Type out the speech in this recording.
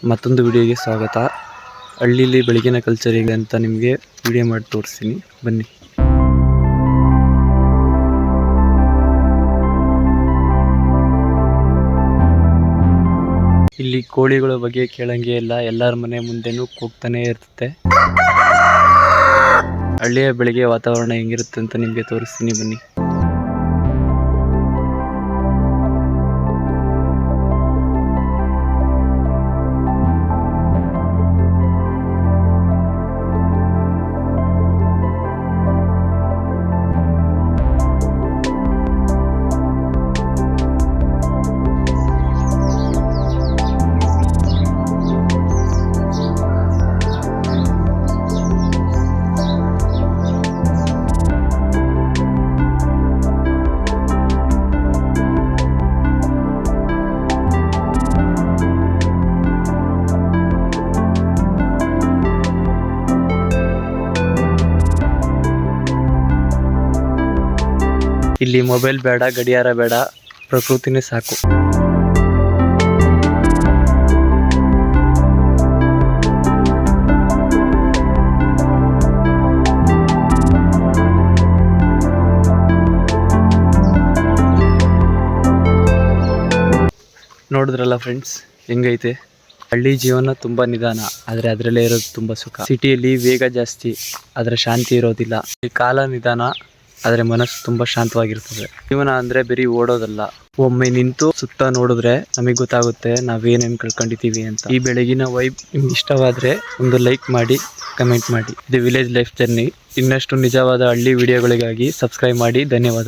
ಮತ್ತೊಂದು ವಿಡಿಯೋಗೆ ಸ್ವಾಗತ. ಹಳ್ಳಿಲಿ ಬೆಳಗಿನ ಕಲ್ಚರ್ ಹೇಗೆ ಅಂತ ನಿಮಗೆ ವಿಡಿಯೋ ಮಾಡಿ ತೋರಿಸ್ತೀನಿ, ಬನ್ನಿ. ಇಲ್ಲಿ ಕೋಳಿಗಳ ಬಗ್ಗೆ ಕೇಳಂಗೆ ಇಲ್ಲ, ಎಲ್ಲರ ಮನೆ ಮುಂದೆನೂ ಕೂಗ್ತಾನೆ ಇರ್ತದೆ. ಹಳ್ಳಿಯ ಬೆಳಿಗ್ಗೆ ವಾತಾವರಣ ಹೆಂಗಿರುತ್ತೆ ಅಂತ ನಿಮಗೆ ತೋರಿಸ್ತೀನಿ, ಬನ್ನಿ. ಇಲ್ಲಿ ಮೊಬೈಲ್ ಬೇಡ, ಗಡಿಯಾರ ಬೇಡ, ಪ್ರಕೃತಿನೇ ಸಾಕು. ನೋಡಿದ್ರಲ್ಲ ಫ್ರೆಂಡ್ಸ್, ಹೆಂಗೈತೆ ಹಳ್ಳಿ ಜೀವನ. ತುಂಬ ನಿಧಾನ, ಆದರೆ ಅದರಲ್ಲೇ ಇರೋದು ತುಂಬ ಸುಖ. ಸಿಟಿಯಲ್ಲಿ ವೇಗ ಜಾಸ್ತಿ, ಆದರೆ ಶಾಂತಿ ಇರೋದಿಲ್ಲ. ಈ ಕಾಲ ನಿಧಾನ, ಆದರೆ ಮನಸ್ಸು ತುಂಬ ಶಾಂತವಾಗಿರ್ತದೆ. ಜೀವನ ಅಂದರೆ ಬರೀ ಓಡೋದಲ್ಲ, ಒಮ್ಮೆ ನಿಂತು ಸುತ್ತ ನೋಡಿದ್ರೆ ನಮಗೆ ಗೊತ್ತಾಗುತ್ತೆ ನಾವೇನೇನು ಕಳ್ಕೊಂಡಿದ್ದೀವಿ ಅಂತ. ಈ ಬೆಳಗಿನ ವೈಬ್ ನಿಮ್ಗೆ ಇಷ್ಟವಾದರೆ ಒಂದು ಲೈಕ್ ಮಾಡಿ, ಕಮೆಂಟ್ ಮಾಡಿ. ಇದು ವಿಲೇಜ್ ಲೈಫ್ ಜರ್ನಿ. ಇನ್ನಷ್ಟು ನಿಜವಾದ ಹಳ್ಳಿ ವಿಡಿಯೋಗಳಿಗಾಗಿ ಸಬ್ಸ್ಕ್ರೈಬ್ ಮಾಡಿ. ಧನ್ಯವಾದ.